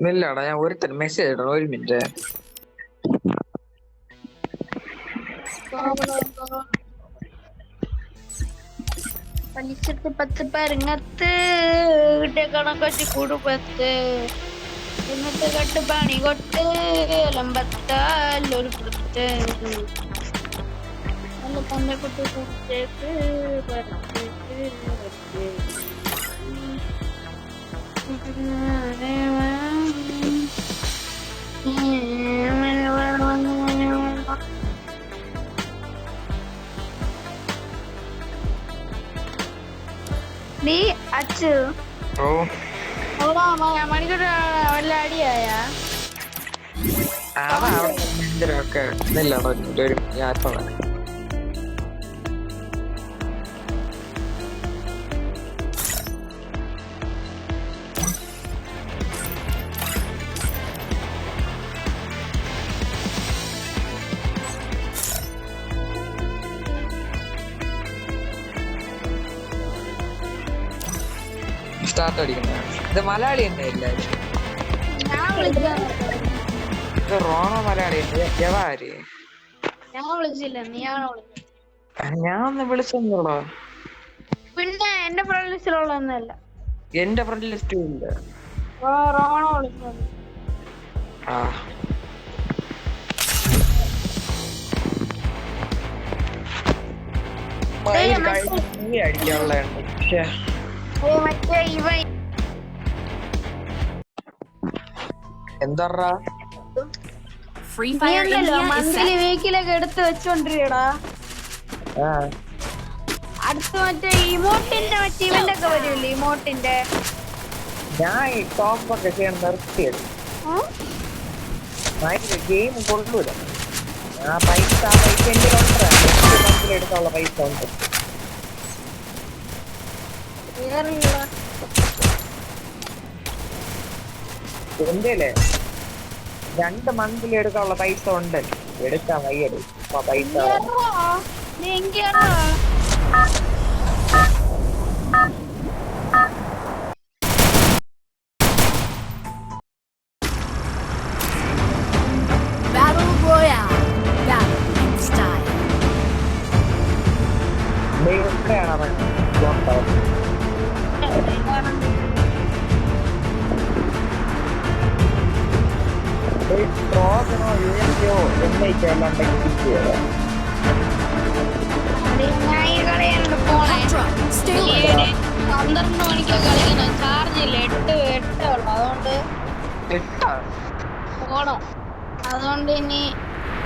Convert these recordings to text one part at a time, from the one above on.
ഇല്ലടാ ഞാൻ ഒരുത്തൻ മെസ്സേജ് ഇടണം ഒരു മിനിറ്റ്. പലിശത്ത് 10 പരങ്ങത്ത് കണക്കൊച്ച് കുടുംബത്ത് എന്നിട്ട് കട്ട് പണി കൊട്ട് ലമ്പത്താൽ ഒരു പുറത്ത് നല്ല തന്നെ കുട്ടി കുടിച്ചേക്ക് നീ അച്ചു ഓ മണിക്കൂർ വല്ല അടിയായ അതാ ഒക്കെ ഇല്ലടാ ഒരു യാത്ര. സ്റ്റാർട്ട് അടിക്കുന്ന ഇത് മലയാളി തന്നെ എല്ലാരും. ഇത് റോണോ മലയാളി എവാര് ഞാൻ വിളിച്ചില്ല നീയാണോ വിളിച്ചത്? ഞാൻ ഒന്ന് വിളിച്ചോളൂ. പിന്നെ എന്റെ ഫ്രണ്ട് ലിസ്റ്റിലുള്ളതൊന്നുമല്ല. എന്റെ ഫ്രണ്ട് ലിസ്റ്റും ഇല്ല. റോണോ വിളിച്ചത്. ആ അടിക്കാനുള്ള മറ്റേ ഇവൻ എന്താ മന്ത്ലി വീക്കിലൊക്കെ എടുത്ത് വെച്ചോണ്ടിരിക്കടാ. അടുത്ത് മറ്റേ ഇമോട്ടിന്റെ മറ്റേ ഇവന്റ് ഒക്കെ വരില്ലേ ഇമോട്ടിന്റെ. ഞാൻ ഈ ടോപ്പൊക്കെ ചെയ്യാൻ നിർത്തിയത് ഗെയിം കൊള്ളൂല. ആ പൈസ എന്റെ എടുക്കാനുള്ള പൈസ ഉണ്ട്. എന്തേലേ 2 മന്തിൽ എടുക്കാനുള്ള പൈസ ഉണ്ട്. എടുക്കാൻ വയ്യത് പൈസ. എവിടെയാണ് ട്രോജനോ യുഎൻഒ എന്നൊക്കെ എല്ലാം പന്ത്രണ്ട് മണിക്ക് കളിക്കണം. ചാർജില്ല 8 ഉള്ളു. അതുകൊണ്ട് പോണം. അതുകൊണ്ട് ഇനി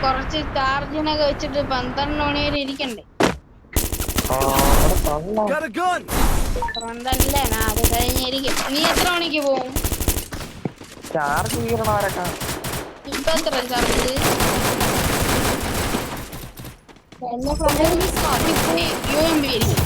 കുറച്ച് ചാർജിനൊക്കെ വെച്ചിട്ട് 12 മണി വരെ ഇരിക്കണ്ടേ. അതുകൊണ്ടല്ലേ അത് കഴിഞ്ഞിരിക്കും. നീ എത്ര മണിക്ക് പോവും? ചാർജ് ചെയ്യണവരൊക്കെ ഇപ്പൊ എത്ര ചാർജ്? എന്റെ ഫ്രണ്ട് UMB ആയിരിക്കും.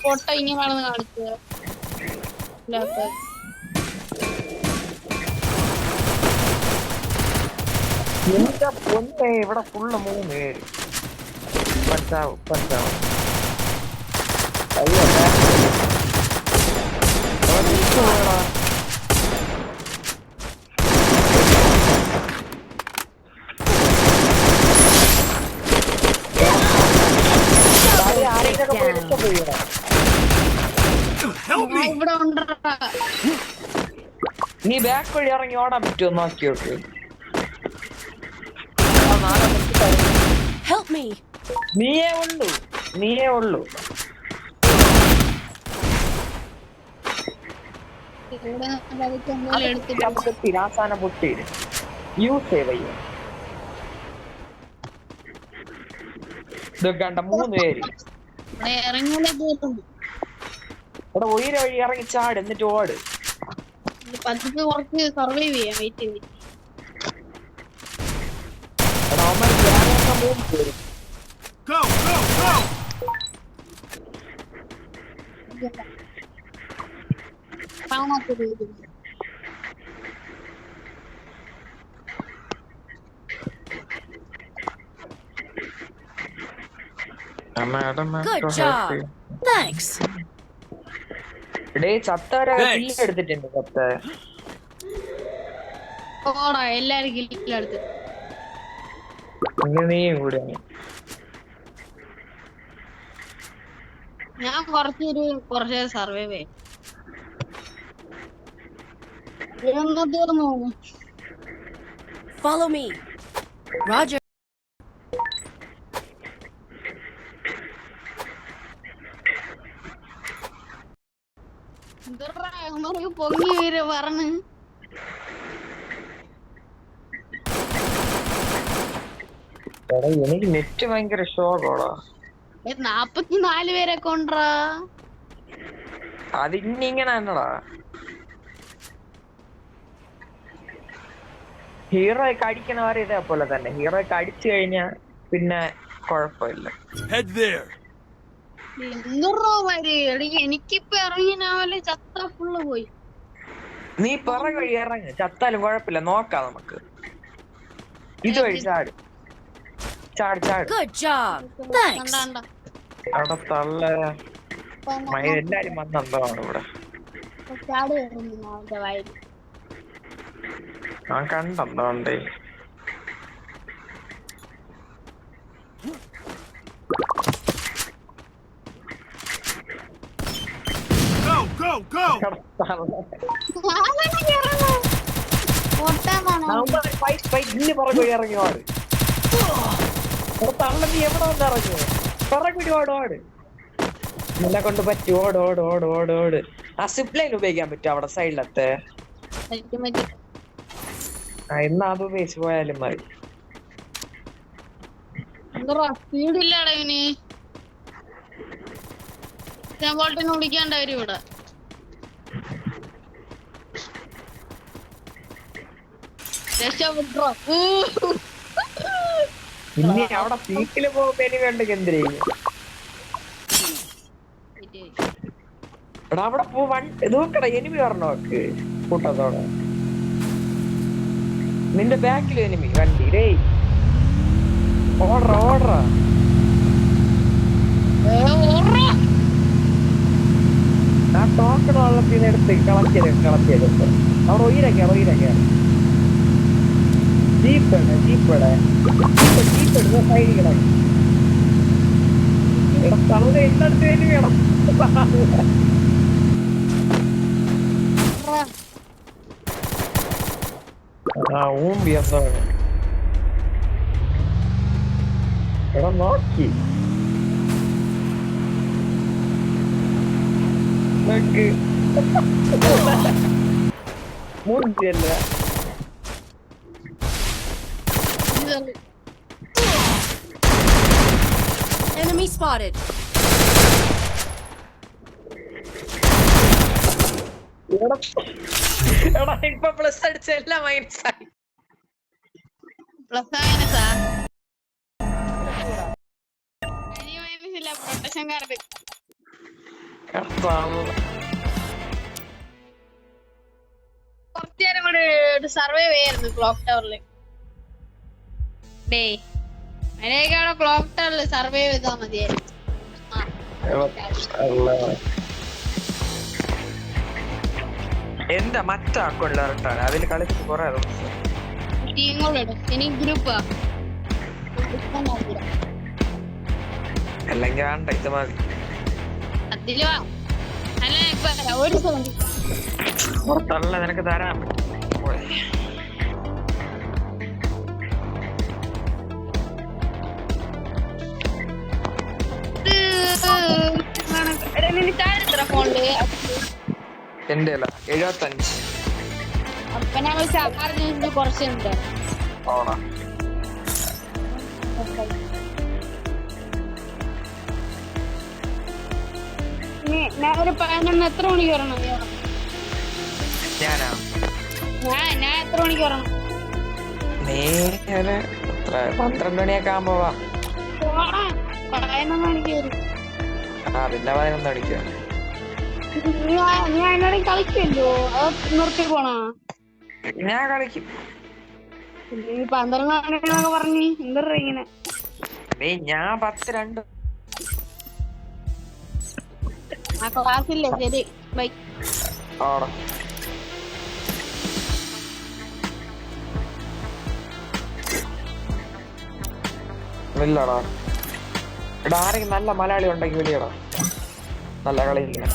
പൊട്ട ഇങ്ങനെയാണെന്ന് കാണിച്ചത്. എന്റെ പൊന്നെ ഇവിടെ ഫുള്ള് 3 പേര്. പഞ്ചാവും അയ്യോ ഇവിടെ ഉണ്ട്. നീ ബാക്ക് വഴി ഇറങ്ങി ഓടാൻ പറ്റുമോ നോക്കി നോക്ക്. നീയേ ഉള്ളൂ. അവസാനം പൊട്ടി യൂസ് ചെയ്യ ഇതൊക്കെ 3 പേര് ഇവിടെ ഉയര വഴി ഇറങ്ങി ചാട് എന്നിട്ട് ഓട്. പതുക്കെ കുറച്ച് സർവൈവ് ചെയ്യാം. വെയിറ്റ് ചെയ്ത് Good job. Thanks. ഡേ ചത്തവരെ കില്ല് എടുത്തിട്ടുണ്ട് ചത്ത. ഓടാ എല്ലാരും കില്ലെടുത്ത്. നീയും കൂടെയാണ്. ഞാൻ കുറച്ച് സർവൈവ് തീർന്നു. Follow me. Roger. പൊങ്ങി വീര് പറഞ്ഞ് എനിക്ക് നെറ്റ് ഭയങ്കര ഷോക്കോടാ. 44 പേരെ കൊണ്ടാ. അതിങ്ങനെ തന്നെടാ. ഹീറോയൊക്കെ അടിക്കണവരെ ഇതേപോലെ തന്നെ. ഹീറോയൊക്കെ അടിച്ചു കഴിഞ്ഞാ പിന്നെ കൊഴപ്പില്ല. എനിക്കിപ്പോ ഇറങ്ങിനാവല്ലേ ചത്ത ഫുള്ള് പോയി. നീ പിറകെ വഴി ഇറങ്ങ്, ചത്താലും കുഴപ്പമില്ല, നോക്കാം നമുക്ക്. ഇതുവഴി ചാട് ചാട് ചാട്. Good job. Thanks. അവിടെ തള്ള എല്ലാരും വന്നെന്താണ് ഇവിടെ. ഞാൻ കണ്ടെന്തോണ്ടേ. ഇന്ന് പുറകെ വഴി ഇറങ്ങി ഓട്. തള്ള നീ എവിടെ വന്ന് ഇറങ്ങുമോ? പുറകെ ഓട് ഓട്. നിന്നെ കൊണ്ട് പറ്റി. ഓട് ഓട് ഓട് ഓട് ഓട്. ആ സിപ്ലൈൻ ഉപയോഗിക്കാൻ പറ്റും അവിടെ സൈഡിലത്തെ. ഇന്ന് അത് ഉപയോഗിച്ച് പോയാലും മതി. സ്പീഡില്ലാടാ ഇവന്. ഞാൻ ബോൾട്ടിനെ വിളിക്കാണ്ട വരും ഇവിടെ. ഇനി അവിടെ പീക്കില് പോകുമ്പോ എനിക്ക് കണ്ട് എന്തിനു എടാ അവിടെ പോ. നോക്കട എനിമി പറഞ്ഞോക്ക് കൂട്ടത്തോടെ. നിന്റെ ബാക്കിൽ എനിമി വണ്ടി. ഡേ ഓടറ ഓടറ. ആ ടോക്കൺ വെള്ളത്തിൽ നിന്ന് എടുത്ത് കളത്തിയെടുത്ത് അവിടെ ഉയരൊക്കെ ജീപ്പടെ ജീപ്പെടുത്ത സൈഡിൽ കിടക്കും. ഇവിടെ തളക എല്ലായിടത്തും എനിമി വേണം. ആ ഊമ്പി എന്താണ് എടാ നോക്കി മൂന്നിയല്ല. Enemy spotted. എടാ ഇപ്പൊ പ്ലസ് അടിച്ച എല്ലാം മൈനസ് ആയി. പ്രൊട്ടക്ഷൻ കാർഡ് കുറച്ചേരം കൂടെ സർവൈവ് ചെയ്യായിരുന്നു ക്ലോക്ക് ടവറില്. ഡേ മര്യാദ ക്ലോക്ക് ടവറിൽ സർവൈവ് ചെയ്താ മതിയായിരുന്നു. എന്റെ മറ്റേ അക്കൗണ്ടിലാണ് അതിൽ കളിച്ച് കൊറേ ഇനി ഗ്രൂപ്പാ അല്ലെങ്കിൽ വേണ്ട ഇത് മതി. അതില് അല്ല ഇപ്പൊ ഒരു പുറത്തല്ല നിനക്ക് തരാൻ ഫോണില് എന്റെ 75 അപ്പൊ ഞങ്ങൾ ചാർജ് കുറച്ചുണ്ട്. ഓണാ ഞാൻ ഒരു 11 എത്ര മണിക്ക് വരണം? ഞാനാ ഞാൻ എത്ര മണിക്ക് വരണം? നീ ഒരു 12 മണിയൊക്കെ ആകുമ്പോ വാ. 11 മണിക്ക് വരും. ആ പിന്നെ 11 മണിക്ക് നീ അതിനോട് കളിക്കല്ലോ. അത് നിർത്തി പോണ ഞാൻ കളിക്കും. 12 മണിന്നൊക്കെ പറഞ്ഞ് എന്താ ഇങ്ങനെ? ഞാൻ 10-2 ആ ക്ലാസ്സില്ലേ ശരി ബൈ. ആടാ ഇല്ലടാ. എടാ ആരെങ്കിലും നല്ല മലയാളി ഉണ്ടെങ്കിൽ വിളിയടാ, നല്ല കളിയില്ല.